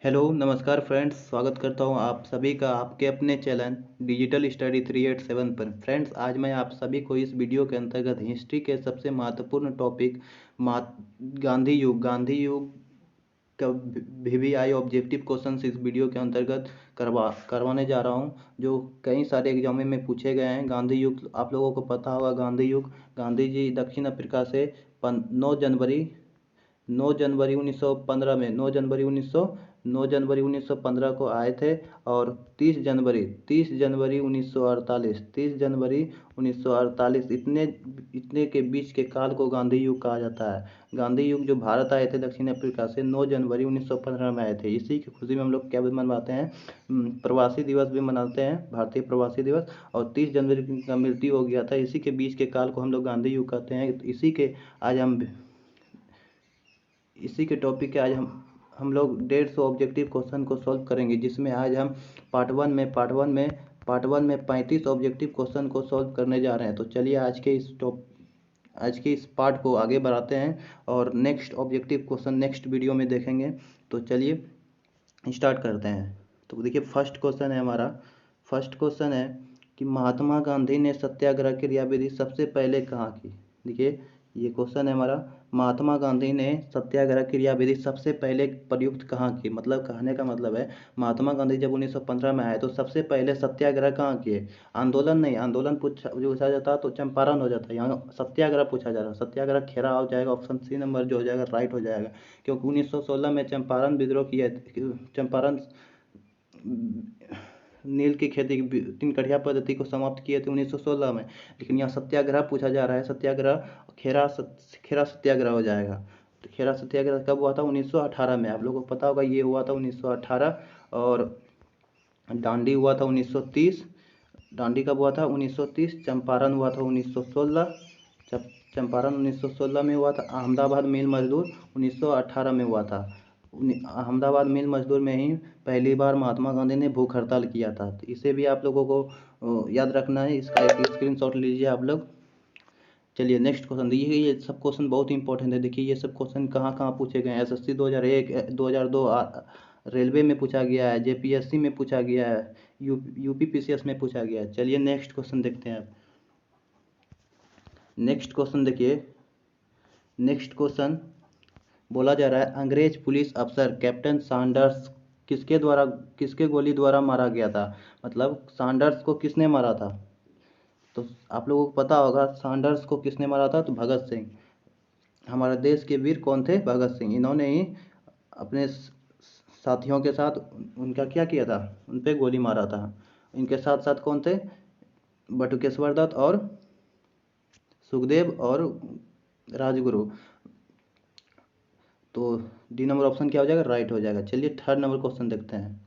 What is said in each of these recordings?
Hello नमस्कार friends, स्वागत करता हूं आप सभी का आपके अपने चैनल डिजिटल स्टडी 387 पर। फ्रेंड्स, आज मैं आप सभी को इस वीडियो के अंतर्गत हिस्ट्री के सबसे महत्वपूर्ण टॉपिक गांधी युग का वीवीआई ऑब्जेक्टिव क्वेश्चन इस वीडियो के अंतर्गत करवाने जा रहा हूं, जो कई सारे एग्जामों में पूछे गए हैं। गांधी युग आप लोगों को पता होगा। गांधी युग, गांधी जी दक्षिण अफ्रीका से 9 जनवरी 1915 में 9 जनवरी 1915 को आए थे। और 30 जनवरी 1948 इतने इतने के बीच के काल को गांधी युग कहा जाता है। गांधी युग जो भारत आए थे दक्षिण अफ्रीका से 9 जनवरी 1915 में आए थे। इसी की खुशी में हम लोग क्या भी मनवाते हैं, प्रवासी दिवस भी मनाते हैं, भारतीय प्रवासी दिवस। और 30 जनवरी का मृत्यु हो गया था। इसी के बीच के काल को हम लोग गांधी युग कहते हैं। तो इसी के टॉपिक के आज हम लोग 150 ऑब्जेक्टिव क्वेश्चन को सॉल्व करेंगे, जिसमें आज हम पार्ट वन में 35 ऑब्जेक्टिव क्वेश्चन को सॉल्व करने जा रहे हैं। तो चलिए आज के इस पार्ट को आगे बढ़ाते हैं और next objective question next video में देखेंगे। तो चलिए स्टार्ट करते हैं। तो देखिए, फर्स्ट क्वेश्चन है कि महात्मा गांधी ने सत्याग्रह क्रियाविधि सबसे पहले कहाँ की। देखिए, ये क्वेश्चन है हमारा। महात्मा गांधी ने सत्याग्रह क्रियाविधि सबसे पहले प्रयुक्त कहाँ की। मतलब कहने का मतलब है, महात्मा गांधी जब 1915 में आए तो सबसे पहले सत्याग्रह कहाँ किए। आंदोलन नहीं, आंदोलन पूछा जाता तो चंपारण हो जाता है। यहाँ सत्याग्रह पूछा जा रहा है। सत्याग्रह खेरा हो जाएगा, ऑप्शन सी नंबर जो हो जाएगा राइट हो जाएगा। क्योंकि 1916 में चंपारण विद्रोह किया, चंपारण नील की खेती की 3 कठिया पद्धति को समाप्त किए थे 1916 में। लेकिन यहाँ सत्याग्रह पूछा जा रहा है। सत्याग्रह खेरा सत्याग्रह हो जाएगा। तो खेरा सत्याग्रह कब हुआ था? 1918 में। आप लोगों को पता होगा, ये हुआ था 1918। और दांडी हुआ था 1930। दांडी कब हुआ था? 1930। चंपारण हुआ था 1916। चंपारण 1916 में हुआ था। अहमदाबाद मिल मजदूर 1918 में हुआ था। अहमदाबाद मिल मजदूर में ही पहली बार महात्मा गांधी ने भूख हड़ताल किया था। तो इसे भी आप लोगों को याद रखना है। इसका एक स्क्रीनशॉट लीजिए आप लोग। चलिए नेक्स्ट क्वेश्चन देखिए। ये सब क्वेश्चन बहुत इंपॉर्टेंट है। देखिए, ये सब क्वेश्चन कहाँ कहाँ पूछे गए हैं। एसएससी 2001 2002 रेलवे में पूछा गया है, जेपीएससी में पूछा गया है, यूपीपीसीएस में पूछा गया है। चलिए नेक्स्ट क्वेश्चन देखते हैं। नेक्स्ट क्वेश्चन देखिए। नेक्स्ट क्वेश्चन बोला जा रहा है, अंग्रेज पुलिस अफसर कैप्टन सैंडर्स किसके गोली द्वारा मारा गया था। मतलब सैंडर्स को किसने मारा था? तो आप लोगों को पता होगा सैंडर्स को किसने मारा था। तो भगत सिंह। हमारे देश के वीर कौन थे? भगत सिंह। इन्होंने ही अपने साथियों के साथ उनका क्या किया था, उन पर गोली मारा था। इनके साथ साथ कौन थे? बटुकेश्वर दत्त और सुखदेव और राजगुरु। तो डी नंबर ऑप्शन क्या हो जाएगा? राइट हो जाएगा। चलिए थर्ड नंबर क्वेश्चन देखते हैं।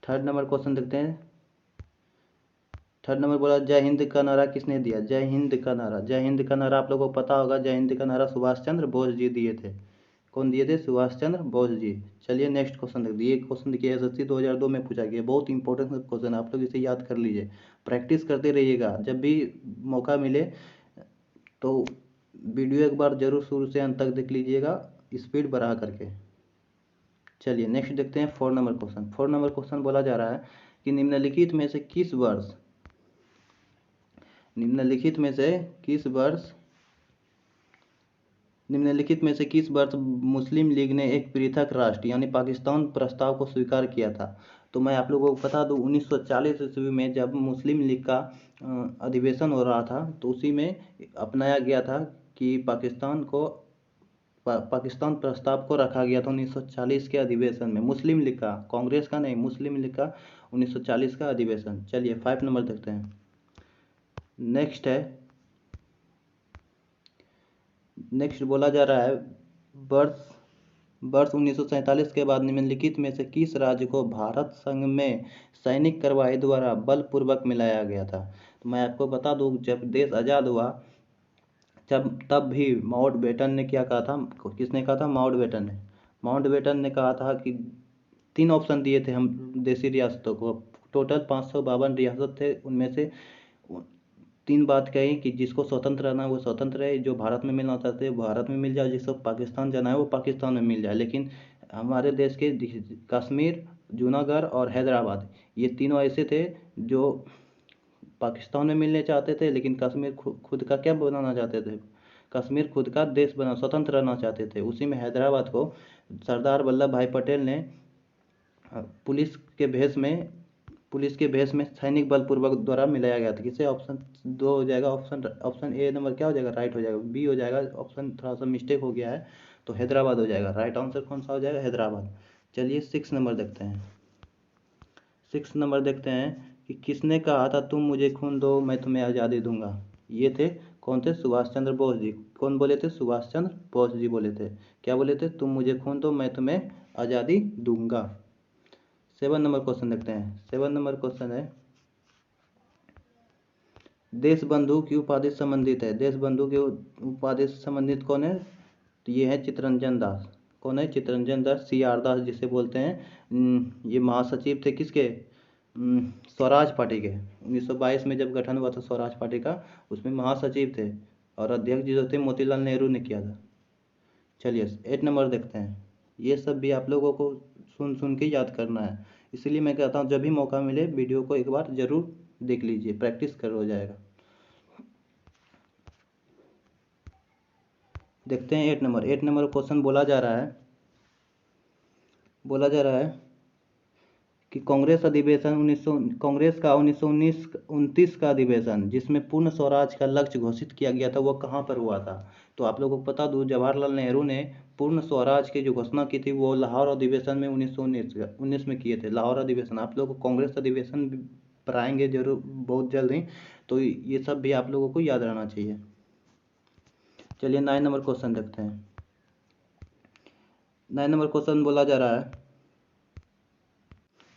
थर्ड नंबर बोला, जय हिंद का नारा किसने दिया? जय हिंद का नारा आप लोगों को पता होगा। जय हिंद का नारा सुभाष चंद्र बोस जी दिए थे। कौन दिए थे? सुभाष चंद्र बोस जी। चलिए नेक्स्ट क्वेश्चन देखिए। ये क्वेश्चन देखिए, एसएससी 2002 में पूछा गया। बहुत इंपॉर्टेंट क्वेश्चन, आप लोग इसे याद कर लीजिए, प्रैक्टिस करते रहिएगा। जब भी मौका मिले तो वीडियो एक बार जरूर शुरू से अंत तक देख लीजिएगा, स्पीड बढ़ा करके। चलिए नेक्स्ट देखते हैं। 4 नंबर क्वेश्चन बोला जा रहा है कि निम्नलिखित में से किस वर्ष मुस्लिम लीग ने एक पृथक राष्ट्र यानी पाकिस्तान प्रस्ताव को स्वीकार किया था। तो मैं आप लोगों को बता दूं, 1940 ईस्वी में जब मुस्लिम लीग का अधिवेशन हो रहा था, तो उसी में अपनाया गया था कि पाकिस्तान प्रस्ताव को रखा गया था 1940 के अधिवेशन में। मुस्लिम लीग का, कांग्रेस का नहीं, मुस्लिम लीग का 1940 का अधिवेशन। चलिए 5 नंबर देखते हैं। नेक्स्ट बोला जा रहा है, वर्ष 1947 के बाद निम्नलिखित में से किस राज्य को भारत संघ में सैनिक कार्रवाई द्वारा बलपूर्वक मिलाया गया था। तो मैं आपको बता दूं, जब देश आज़ाद हुआ तब भी माउंटबेटन ने क्या कहा था? किसने कहा था? माउंटबेटन ने कहा था कि 3 ऑप्शन दिए थे हम देशी रियासतों को। टोटल 552 रियासत थे, उनमें से 3 बात कही कि जिसको स्वतंत्र रहना है वो स्वतंत्र रहे, जो भारत में मिलना चाहते हैं भारत में मिल जाए, जिसको पाकिस्तान जाना है वो पाकिस्तान में मिल जाए। लेकिन हमारे देश के कश्मीर, जूनागढ़ और हैदराबाद, ये तीनों ऐसे थे जो पाकिस्तान में मिलने चाहते थे, लेकिन कश्मीर खुद का क्या बनाना चाहते थे, कश्मीर खुद का देश बना स्वतंत्र रहना चाहते थे। उसी में हैदराबाद को सरदार वल्लभ भाई पटेल ने पुलिस के भेष में पुलिस के भेष में सैनिक बल पूर्वक द्वारा मिलाया गया था। किसे ऑप्शन 2 हो जाएगा, ऑप्शन ऑप्शन ए नंबर क्या हो जाएगा, राइट हो जाएगा, बी हो जाएगा, ऑप्शन थोड़ा सा मिस्टेक हो गया है, तो हैदराबाद हो जाएगा। राइट आंसर कौन सा हो जाएगा, हैदराबाद। चलिए 6 नंबर देखते हैं। 6 नंबर देखते हैं कि किसने कहा था तुम मुझे खून दो मैं तुम्हें आज़ादी दूंगा। ये थे कौन थे, सुभाष चंद्र बोस जी। कौन बोले थे, सुभाष चंद्र बोस जी बोले थे। क्या बोले थे, तुम मुझे खून दो मैं तुम्हें आज़ादी दूंगा। 7 नंबर क्वेश्चन देखते हैं। 7 नंबर क्वेश्चन है, देश बंधु की उपाधि से संबंधित है। देश बंधु की उपाधि से संबंधित कौन है, तो ये है चित्तरंजन दास। कौन है, चित्तरंजन दास, CR दास जिसे बोलते हैं। ये महासचिव थे किसके, स्वराज पार्टी के। 1922 में जब गठन हुआ था स्वराज पार्टी का, उसमें महासचिव थे, और अध्यक्ष जो थे मोतीलाल नेहरू ने किया था। चलिए 8 नंबर देखते हैं। ये सब भी आप लोगों को सुन सुन के याद करना है, इसलिए मैं कहता हूँ जब भी मौका मिले वीडियो को एक बार जरूर देख लीजिए, प्रैक्टिस कर हो जाएगा। देखते हैं 8 नंबर। 8 नंबर क्वेश्चन बोला जा रहा है कि कांग्रेस का 1929 का अधिवेशन जिसमें पूर्ण स्वराज का लक्ष्य घोषित किया गया था, वो कहाँ पर हुआ था। तो आप लोगों को बता दूं, जवाहरलाल नेहरू ने पूर्ण स्वराज की जो घोषणा की थी वो लाहौर अधिवेशन में 1919 में किए थे। लाहौर अधिवेशन, आप लोगों को कांग्रेस अधिवेशन भी पढ़ाएंगे जरूर बहुत जल्द ही, तो ये सब भी आप लोगों को याद रहना चाहिए। चलिए 9 नंबर क्वेश्चन देखते हैं। 9 नंबर क्वेश्चन बोला जा रहा है,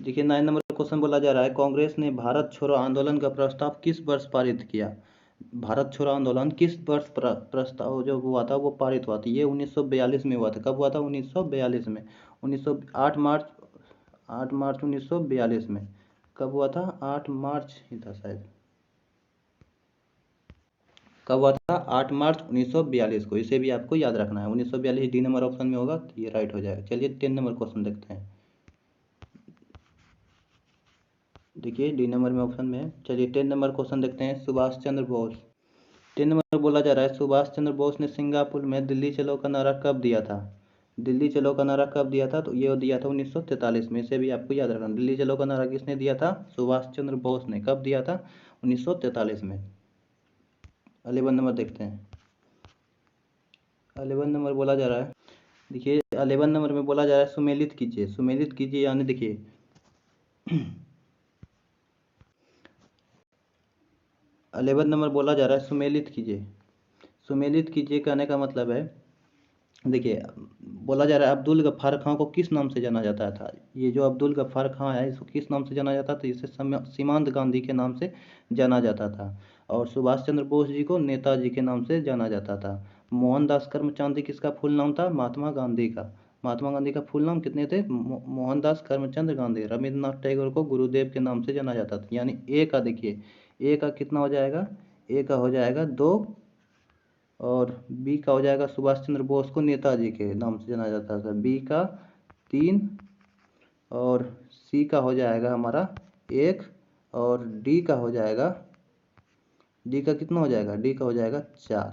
देखिए 9 नंबर क्वेश्चन बोला जा रहा है, कांग्रेस ने भारत छोड़ो आंदोलन का प्रस्ताव किस वर्ष पारित किया। भारत छोड़ो आंदोलन किस वर्ष प्रस्ताव जो हुआ था वो पारित हुआ था। ये 1942 में हुआ था। कब हुआ था, 1942 में। 8 मार्च 1942 में। कब हुआ था, 8 मार्च ही था शायद। कब हुआ था, 8 मार्च 1942 को। इसे भी आपको याद रखना है। 1942 डी नंबर ऑप्शन में होगा, तो ये राइट हो जाएगा। चलिए 10 नंबर क्वेश्चन देखते हैं। देखिए डी नंबर में ऑप्शन में है। चलिए 10 नंबर क्वेश्चन देखते हैं, सुभाष चंद्र बोस। 10 नंबर बोला जा रहा है, सुभाष चंद्र बोस ने सिंगापुर में दिल्ली चलो का नारा कब दिया था। दिल्ली चलो का नारा कब दिया था, तो ये दिया था 1943 में। इसे भी आपको याद रखना। दिल्ली चलो का नारा किसने दिया था, सुभाष चंद्र बोस ने। कब दिया था, 1943 में। 11 नंबर देखते हैं। 11 नंबर बोला जा रहा है, देखिए 11 नंबर में बोला जा रहा है, सुमेलित कीजिए। सुमेलित कीजिए यानी देखिए 11 नंबर बोला जा रहा है, सुमेलित कीजिए। सुमेलित कीजिए कहने का मतलब है, देखिए बोला जा रहा है अब्दुल गफ्फार खां को किस नाम से जाना जाता था। ये जो अब्दुल गफ्फार खां है, इसको किस नाम से जाना जाता था, इसे सीमांत गांधी के नाम से जाना जाता था। और सुभाष चंद्र बोस जी को नेताजी के नाम से जाना जाता था। मोहनदास करमचंद किसका फुल नाम था, महात्मा गांधी का। महात्मा गांधी का फुल नाम कितने थे, मोहनदास करमचंद गांधी। रविन्द्रनाथ टैगोर को गुरुदेव के नाम से जाना जाता था। यानी ए का देखिए, ए का कितना हो जाएगा, ए का हो जाएगा 2, और बी का हो जाएगा सुभाष चंद्र बोस को नेताजी के नाम से जाना जाता था, बी का 3, और सी का हो जाएगा हमारा 1, और डी का हो जाएगा, डी का कितना हो जाएगा, डी का हो जाएगा 4।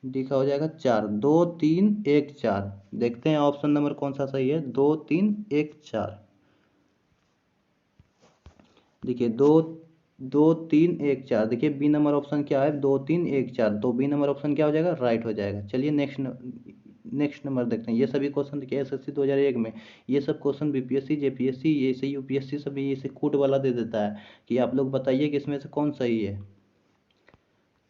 डी का हो जाएगा 4, 2 3 1 4। देखते हैं ऑप्शन नंबर कौन सा सही है, 2 3 1 4। देखिए 2 2 3 1 4। देखिए बी नंबर ऑप्शन क्या है, 2 3 1 4। तो बी नंबर ऑप्शन क्या हो जाएगा, राइट हो जाएगा। चलिए नेक्स्ट नंबर देखते हैं। ये सभी क्वेश्चन देखिए SSC 2001 में, ये सब क्वेश्चन BPSC JPSC ये से UPSC सभी ये से कूट वाला दे देता है कि आप लोग बताइए कि इसमें से कौन सही है।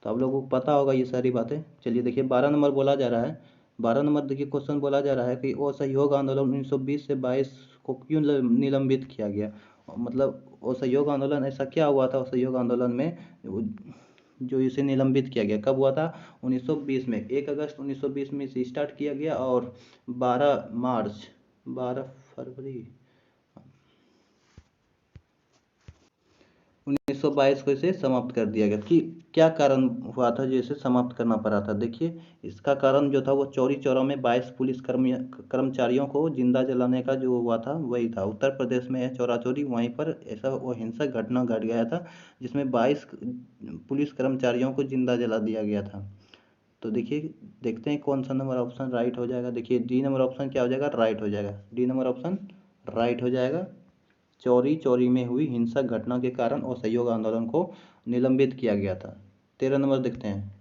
तो आप लोगों को पता होगा ये सारी बातें। चलिए देखिए 12 नंबर बोला जा रहा है। 12 नंबर देखिए क्वेश्चन बोला जा रहा है कि असहयोग आंदोलन 1920 से 22 को क्यों निलंबित किया गया। मतलब असहयोग आंदोलन ऐसा क्या हुआ था, असहयोग आंदोलन में जो इसे निलंबित किया गया। कब हुआ था, 1920 में। 1 अगस्त 1920 में इसे स्टार्ट किया गया, और 12 1922 को इसे समाप्त कर दिया गया कि क्या कारण हुआ था जो इसे समाप्त करना पड़ा था। देखिए इसका कारण जो था वो चौरी चौरा में 22 पुलिस कर्मचारियों को जिंदा जलाने का जो हुआ था वही था। उत्तर प्रदेश में है चौरा चौरी, वहीं पर ऐसा वो हिंसक घटना घट गया था जिसमें 22 पुलिस कर्मचारियों को जिंदा जला दिया गया था। तो देखिए देखते हैं कौन सा नंबर ऑप्शन राइट हो जाएगा। देखिए डी नंबर ऑप्शन क्या हो जाएगा, राइट हो जाएगा। डी नंबर ऑप्शन राइट हो जाएगा। चौरी चौरी में हुई हिंसक घटना के कारण असहयोग आंदोलन को निलंबित किया गया था। 13 नंबर देखते हैं।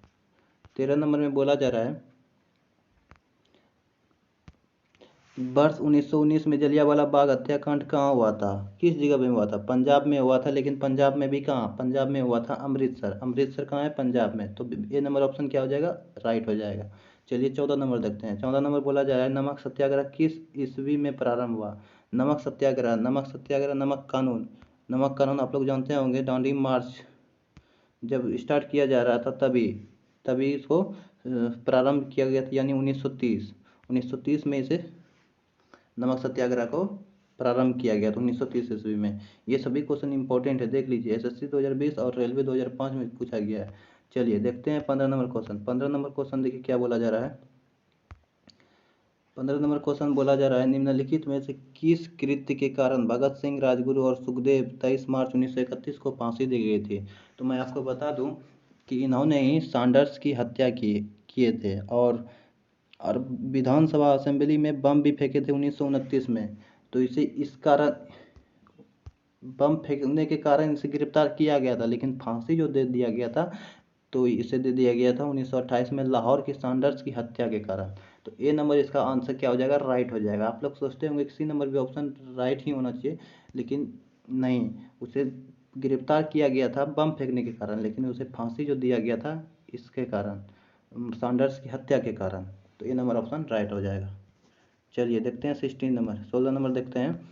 13 नंबर में बोला जा रहा है वर्ष 1919 में जलियांवाला बाग हत्याकांड कहाँ हुआ था, किस जगह में हुआ था। पंजाब में हुआ था, लेकिन पंजाब में भी कहाँ, पंजाब में हुआ था अमृतसर। अमृतसर कहाँ है, पंजाब में। तो ए नंबर ऑप्शन क्या हो जाएगा, राइट हो जाएगा। चलिए 14 नंबर देखते हैं। 14 नंबर बोला जा रहा है नमक सत्याग्रह किस ईस्वी में प्रारंभ हुआ। नमक सत्याग्रह, नमक सत्याग्रह, नमक कानून। नमक कानून आप लोग जानते होंगे, दांडी मार्च जब स्टार्ट किया जा रहा था तभी तभी इसको प्रारंभ किया गया था, यानी 1930 में इसे नमक सत्याग्रह को प्रारंभ किया गया था 1930 ईस्वी में। ये सभी क्वेश्चन इंपॉर्टेंट है, देख लीजिए। एसएससी 2020 और रेलवे 2005 में पूछा गया है। चलिए देखते हैं 15 नंबर क्वेश्चन। 15 नंबर क्वेश्चन देखिए क्या बोला जा रहा है। 15 नंबर क्वेश्चन बोला जा रहा है निम्नलिखित में से किस कृत्य के कारण भगत सिंह, राजगुरु और सुखदेव 23 मार्च 1931 को फांसी दी गई थी। तो मैं आपको बता दूं कि इन्होंने ही सैंडर्स की हत्या किए थे और विधानसभा असेंबली में बम भी फेंके थे 1929 में। तो इसे इस कारण बम फेंकने के कारण इसे गिरफ्तार किया गया था, लेकिन फांसी जो दे दिया गया था तो इसे दे दिया गया था 1928 में लाहौर की सैंडर्स की हत्या के कारण। तो ए नंबर इसका आंसर क्या हो जाएगा, राइट हो जाएगा। आप लोग सोचते होंगे कि सी नंबर भी ऑप्शन राइट ही होना चाहिए, लेकिन नहीं, उसे गिरफ्तार किया गया था बम फेंकने के कारण, लेकिन उसे फांसी जो दिया गया था इसके कारण, सैंडर्स की हत्या के कारण। तो ए नंबर ऑप्शन राइट हो जाएगा। चलिए देखते हैं 16 नंबर। 16 नंबर देखते हैं।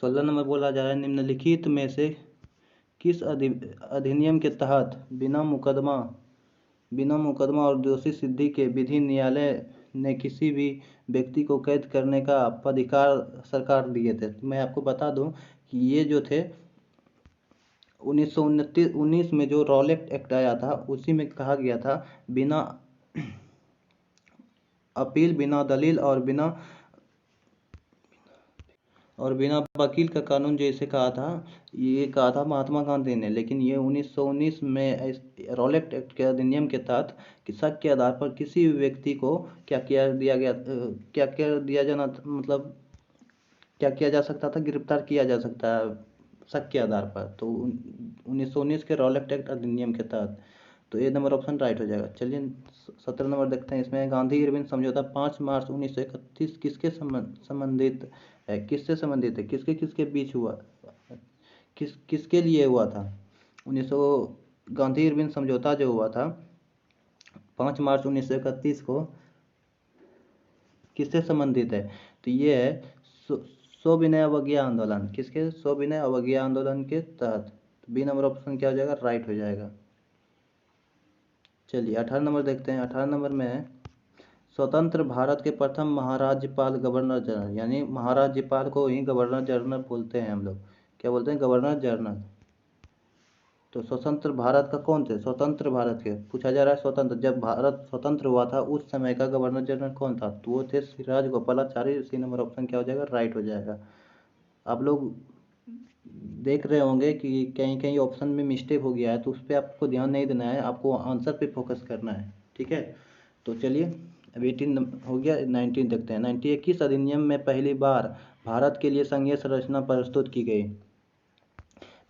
16 नंबर बोला जा रहा है निम्नलिखित में से किस अधिनियम के तहत बिना मुकदमा और दोषी सिद्धि के विधि न्यायालय ने किसी भी व्यक्ति को कैद करने का अधिकार सरकार दिए थे। तो मैं आपको बता दूं कि ये जो थे 1919 में जो रॉलेट एक्ट आया था उसी में कहा गया था बिना अपील, बिना दलील और बिना वकील का कानून जैसे कहा था, ये कहा था महात्मा गांधी ने। लेकिन ये 1919 में रॉलेट एक्ट के अधिनियम के तहत कि शक के आधार पर किसी भी व्यक्ति को क्या किया दिया गया, क्या क्या दिया जाना, मतलब क्या किया जा सकता था, गिरफ्तार किया जा सकता है शक के आधार पर। तो 1919 के रॉलेट एक्ट अधिनियम के तहत। तो ये नंबर ऑप्शन राइट हो जाएगा। चलिए 17 नंबर देखते हैं। इसमें गांधी इरविन समझौता 5 मार्च 1931 किसके संबंधित है, किससे संबंधित है, किसके किसके बीच हुआ, किसके लिए हुआ था। 1900 गांधी इरविन समझौता जो हुआ था 5 मार्च 1931 को किससे संबंधित है। तो ये है सविनय अवज्ञा आंदोलन, किसके, सविनय अवज्ञा आंदोलन के तहत। बी नंबर ऑप्शन क्या हो जाएगा, राइट हो जाएगा। चलिए 18 नंबर देखते हैं। 18 नंबर में स्वतंत्र भारत के प्रथम महाराज्यपाल गवर्नर जनरल, यानी महाराज्यपाल को ही गवर्नर जनरल बोलते हैं हम लोग, क्या बोलते हैं, गवर्नर जनरल। तो स्वतंत्र भारत का कौन थे, स्वतंत्र भारत के पूछा जा रहा है। स्वतंत्र जब भारत स्वतंत्र हुआ था उस समय का गवर्नर जनरल कौन था, तो वो थे सिराज गोपालाचारी। सी नंबर ऑप्शन क्या हो जाएगा, राइट हो जाएगा। आप लोग देख रहे होंगे कि कहीं कहीं ऑप्शन में मिस्टेक हो गया है, तो उस पर आपको ध्यान नहीं देना है, आपको आंसर पे फोकस करना है, ठीक है। तो चलिए अब 18 हो गया, 19 देखते हैं। 19 किस अधिनियम में पहली बार भारत के लिए संघीय संरचना प्रस्तुत की गई।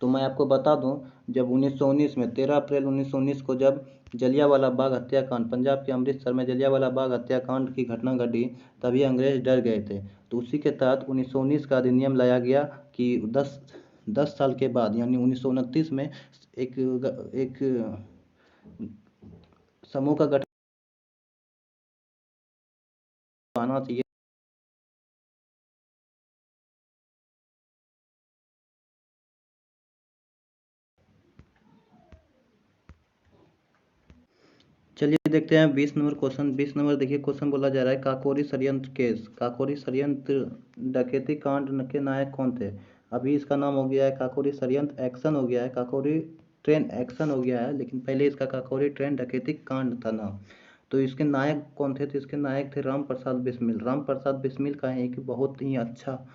तो मैं आपको बता दूं जब 1919 में 13 अप्रैल 1919 को जब जलियांवाला बाग हत्याकांड, पंजाब के अमृतसर में जलियांवाला बाग हत्याकांड की घटना घटी, तभी अंग्रेज डर गए थे। तो उसी के तहत 1919 का अधिनियम लाया गया कि 10 साल के बाद यानी 1929 में एक समूह का गठन आना चाहिए। चलिए देखते हैं 20 नंबर क्वेश्चन। 20 नंबर देखिए क्वेश्चन बोला जा रहा है काकोरी षड्यंत्र केस, काकोरी षड्यंत्र डकैती कांड के नायक कौन थे। अभी इसका नाम हो गया है काकोरी षड्यंत्र एक्शन हो गया है, काकोरी ट्रेन एक्शन हो गया है, लेकिन पहले इसका काकोरी ट्रेन डकैती कांड था नाम। तो इसके नायक कौन थे? तो इसके नायक थे राम प्रसाद बिस्मिल। राम प्रसाद बिस्मिल का है कि बहुत ही अच्छा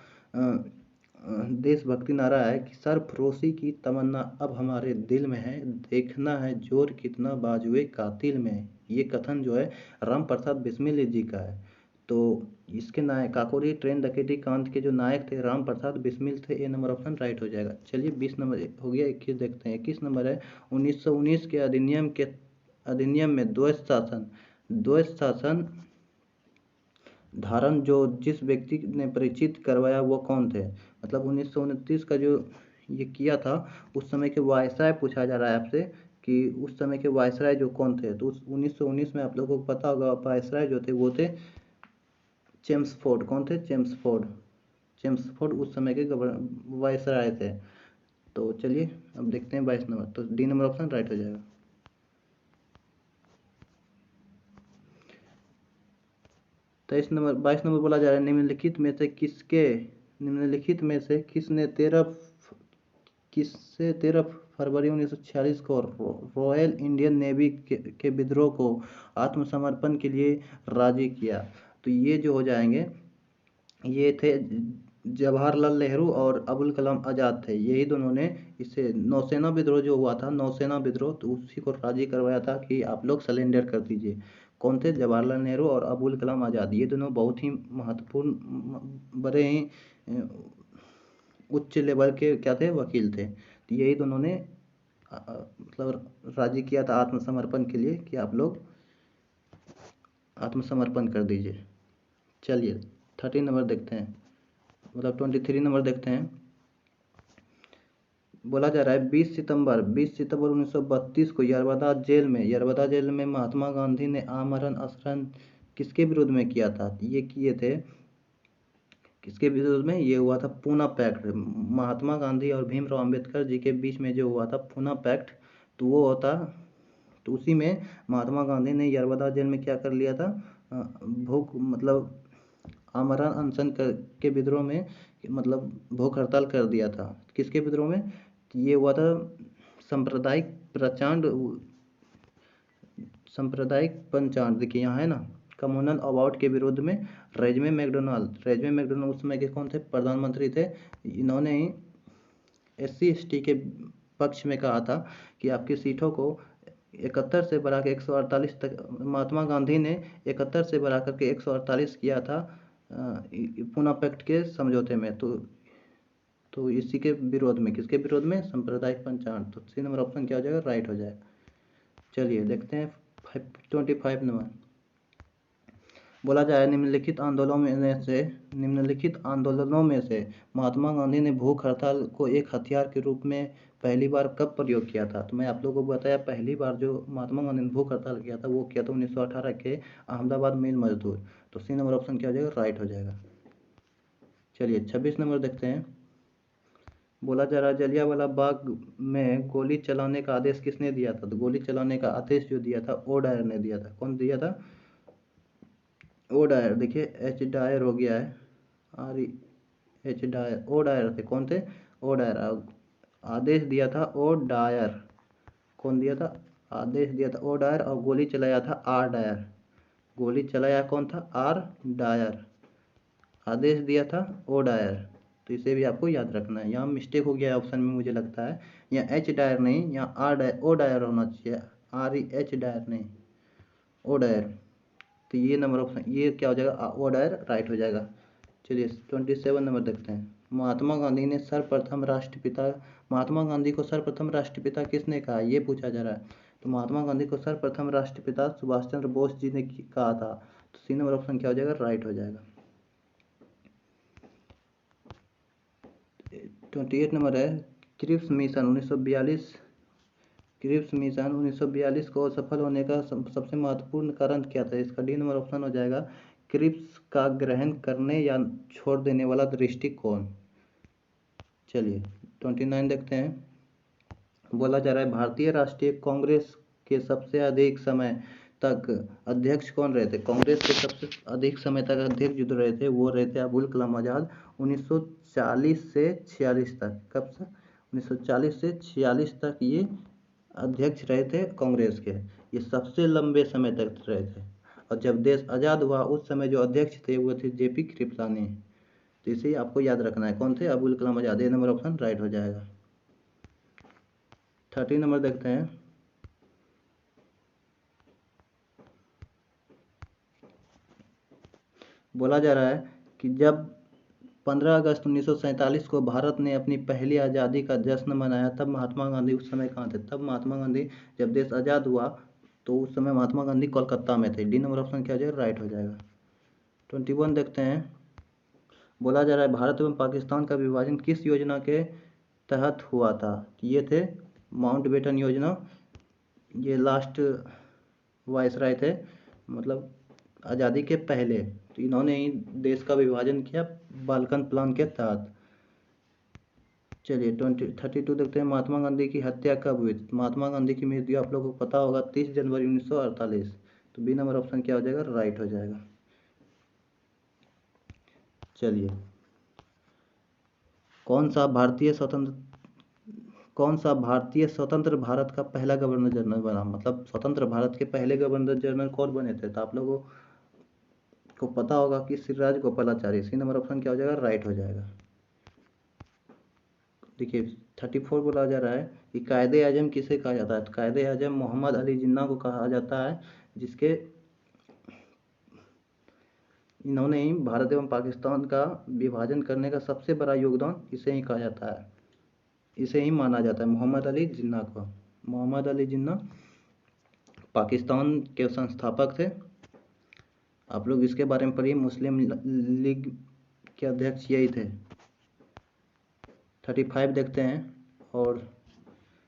देशभक्ति नारा है कि सरफरोशी की तमन्ना अब हमारे दिल में है, देखना है जोर कितना बाजुए कातिल में है। ये कथन जो है राम प्रसाद बिस्मिल जी का है। तो इसके नायक काकोरी ट्रेन डकैती कांड के जो नायक थे राम प्रसाद बिस्मिल थे। ए नंबर ऑप्शन राइट हो जाएगा। चलिए 20 नंबर हो गया, 21 देखते हैं। 21 नंबर है 1919 के अधिनियम में द्वैध शासन धारण जो जिस व्यक्ति ने परिचित करवाया वो कौन थे? मतलब 1929 का जो ये किया था, उस समय के वायसराय पूछा जा रहा है आपसे कि उस समय के वायसराय जो कौन थे। तो उस 1919 में आप लोगों को पता होगा वायसराय जो थे वो थे चेम्सफोर्ड। कौन थे? चेम्सफोर्ड उस समय के वायसराय थे। तो चलिए अब देखते हैं 22 नंबर। तो डी नंबर ऑप्शन राइट हो जाएगा। 22 नंबर बोला जा रहा है निम्नलिखित में से किसने 13 फरवरी 1946 को रॉयल इंडियन नेवी के विद्रोह को आत्मसमर्पण के लिए राजी किया? तो ये जो हो जाएंगे ये थे जवाहरलाल नेहरू और अबुल कलाम आज़ाद थे। यही दोनों ने इसे नौसेना विद्रोह जो हुआ था, नौसेना विद्रोह, तो उसी को राजी करवाया था कि आप लोग सरेंडर कर दीजिए। कौन थे? जवाहरलाल नेहरू और अबुल कलाम आज़ाद। ये दोनों बहुत ही महत्वपूर्ण बड़े ही उच्च लेवल के क्या थे? वकील थे। तो यही दोनों ने मतलब राजी किया था आत्मसमर्पण के लिए कि आप लोग आत्मसमर्पण कर दीजिए। चलिए 13 नंबर देखते हैं, मतलब 23 नंबर देखते हैं। बोला जा रहा है 20 सितंबर 1932 को यरबदा जेल में महात्मा गांधी ने आमरण अनशन किसके विरोध में किया था? ये किए थे किसके विरोध में? ये हुआ था पूना पैक्ट। महात्मा गांधी और भीमराव अंबेडकर जी के बीच में जो हुआ था पूना पैक्ट, तो वो होता, तो उसी में महात्मा गांधी ने यरबदा जेल में क्या कर लिया था? भूख मतलब आमरण अनशन के विद्रोह में, मतलब भूख हड़ताल कर दिया था। किसके विद्रोह में? ये हुआ था सांप्रदायिक पंचांड। देखिए यहाँ है ना, कम्युनल अवार्ड के विरोध में रेजमे मैकडोनाल्ड उस समय के कौन थे? प्रधानमंत्री थे। इन्होंने SC ST के पक्ष में कहा था कि आपकी सीटों को 71 से बढ़ा के 148 तक, महात्मा गांधी ने 71 से बढ़ा करके 148 किया था पूना पैक्ट के समझौते में। तो इसी के विरोध में, किसके विरोध में? सांप्रदायिक पंचांड। तो सी नंबर ऑप्शन क्या हो जाएगा? राइट हो जाएगा। चलिए देखते हैं 25 नंबर। बोला जाए निम्नलिखित आंदोलनों में से महात्मा गांधी ने भूख हड़ताल को एक हथियार के रूप में पहली बार कब प्रयोग किया था? तो मैं आप लोगों को बताया पहली बार जो महात्मा गांधी ने भूख हड़ताल किया था वो किया था 1918 के अहमदाबाद मिल मजदूर। तो सी नंबर ऑप्शन क्या हो जाएगा? राइट हो जाएगा। चलिए 26 नंबर देखते हैं। बोला जा रहा है जलियांवाला बाग में गोली चलाने का आदेश किसने दिया था? तो गोली चलाने का आदेश जो दिया था ओडायर ने दिया था। कौन दिया था? ओडायर। देखिए H डायर हो गया है, RH डायर, ओडायर थे। कौन थे? ओडायर। आदेश दिया था ओडायर। कौन दिया था? आदेश दिया था ओडायर और गोली चलाया था R डायर। गोली चलाया कौन था? R Dyer. आदेश दिया था ओडायर। तो इसे भी आपको याद रखना है। यहाँ मिस्टेक हो गया है ऑप्शन में मुझे लगता है, यहाँ H डायर नहीं, यहाँ O डायर होना चाहिए, REH डायर नहीं, O डायर। तो ये नंबर ऑप्शन ये क्या हो जाएगा? O डायर राइट हो जाएगा। चलिए 27 नंबर देखते हैं। महात्मा गांधी को सर्वप्रथम राष्ट्रपिता किसने कहा? ये पूछा जा रहा है। तो महात्मा गांधी को सर्वप्रथम राष्ट्रपिता सुभाष चंद्र बोस जी ने कहा था। तो सी नंबर ऑप्शन क्या हो जाएगा? राइट हो जाएगा। 28 नंबर है क्रिप्स मिशन 1942 को सफल होने का सबसे महत्वपूर्ण कारण क्या था? इसका डी नंबर ऑप्शन हो जाएगा क्रिप्स का ग्रहण करने या छोड़ देने वाला दृष्टिकोण। चलिए 29 देखते हैं। बोला जा रहा है भारतीय राष्ट्रीय कांग्रेस के सबसे अधिक समय तक अध्यक्ष कौन रहे थे? कांग्रेस के सबसे अधिक समय तक अध्यक्ष जो रहे थे वो रहे थे अबुल कलाम आज़ाद 1940 से 46 तक। कब से? 1940 से 46 तक ये अध्यक्ष रहे थे कांग्रेस के। ये सबसे लंबे समय तक रहे थे। और जब देश आज़ाद हुआ उस समय जो अध्यक्ष थे वो थे जेपी कृपलानी। तो इसे आपको याद रखना है, कौन थे? अबुल कलाम आज़ाद। ये नंबर ऑप्शन राइट हो जाएगा। 30 नंबर देखते हैं। बोला जा रहा है कि जब 15 अगस्त 1947 को भारत ने अपनी पहली आज़ादी का जश्न मनाया तब महात्मा गांधी उस समय कहाँ थे? तब महात्मा गांधी जब देश आज़ाद हुआ तो उस समय महात्मा गांधी कोलकाता में थे। डी नंबर ऑप्शन क्या हो जाएगा? राइट हो जाएगा। 21 देखते हैं। बोला जा रहा है भारत एवं पाकिस्तान का विभाजन किस योजना के तहत हुआ था? ये थे माउंटबेटन योजना। ये लास्ट वायसराय थे, मतलब आज़ादी के पहले। तो इन्होंने ही देश का विभाजन किया बाल्कन प्लान के तहत। चलिए 32 देखते हैं। महात्मा गांधी की हत्या कब हुई? महात्मा गांधी की मृत्यु आप लोगों को पता होगा 30 जनवरी 1948। तो बी नंबर ऑप्शन क्या हो जाएगा? राइट हो जाएगा। चलिए, कौन सा भारतीय स्वतंत्र भारत का पहला गवर्नर जनरल बना? मतलब स्वतंत्र भारत के पहले गवर्नर जनरल कौन बने थे? तो आप लोगों को पता होगा कि श्रीराज गोपालाचारी। सी नंबर ऑप्शन क्या हो जाएगा? राइट हो जाएगा। देखिए 34 बोला जा रहा है कि कायदे आजम किसे कहा जाता है? तो कायदे आजम मोहम्मद अली जिन्ना को कहा जाता है, जिसके इन्होंने ही भारत एवं पाकिस्तान का विभाजन करने का सबसे बड़ा योगदान इसे ही कहा जाता है, इसे ही माना जाता है, मोहम्मद अली जिन्ना को। मोहम्मद अली जिन्ना पाकिस्तान के संस्थापक थे। आप लोग इसके बारे में पढ़िए, मुस्लिम लीग के अध्यक्ष यही थे। 35 देखते हैं। और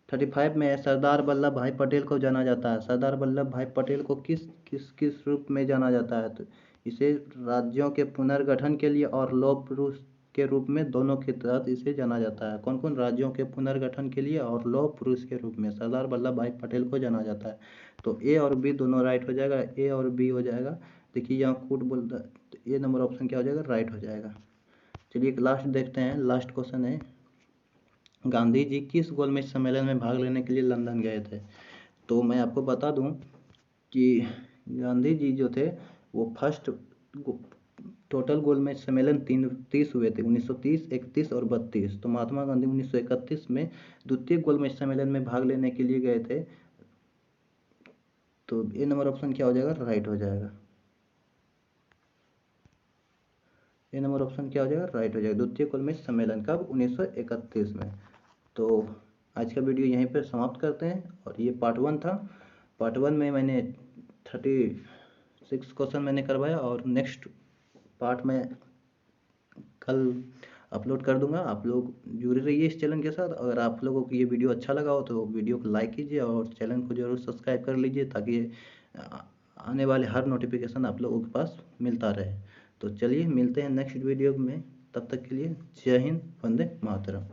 35 में सरदार वल्लभ भाई पटेल को जाना जाता है। सरदार वल्लभ भाई पटेल को किस किस किस रूप में जाना जाता है? तो इसे राज्यों के पुनर्गठन के लिए और लौह पुरुष के रूप में, दोनों के तहत इसे जाना जाता है। कौन कौन? राज्यों के पुनर्गठन के लिए और लौह पुरुष के रूप में सरदार वल्लभ भाई पटेल को जाना जाता है। तो ए और बी दोनों राइट हो जाएगा, ए और बी हो जाएगा। देखिए यहाँ कूट बोलता है, तो ए नंबर ऑप्शन क्या हो जाएगा? राइट हो जाएगा। चलिए लास्ट देखते हैं। लास्ट क्वेश्चन है, गांधी जी किस गोलमेज सम्मेलन में भाग लेने के लिए लंदन गए थे? तो मैं आपको बता दूं कि गांधी जी जो थे वो फर्स्ट टोटल गोलमेज सम्मेलन 30 हुए थे, 1930, 31 और 32। तो महात्मा गांधी 1931 में द्वितीय गोलमेज सम्मेलन में भाग लेने के लिए गए थे। तो ए नंबर ऑप्शन क्या हो जाएगा? राइट हो जाएगा। ए नंबर ऑप्शन क्या हो जाएगा? राइट हो जाएगा। द्वितीय गोलमेज सम्मेलन कब? 1931 में। तो आज का वीडियो यहीं पर समाप्त करते हैं। और ये पार्ट 1 था। पार्ट 1 में मैंने 36 क्वेश्चन मैंने करवाया, और नेक्स्ट पार्ट में कल अपलोड कर दूंगा। आप लोग जुड़े रहिए इस चैनल के साथ। अगर आप लोगों को ये वीडियो अच्छा लगा हो तो वीडियो को लाइक कीजिए और चैनल को जरूर सब्सक्राइब कर लीजिए, ताकि आने वाले हर नोटिफिकेशन आप लोगों के पास मिलता रहे। तो चलिए मिलते हैं नेक्स्ट वीडियो में। तब तक के लिए जय हिंद, वंदे मातरम।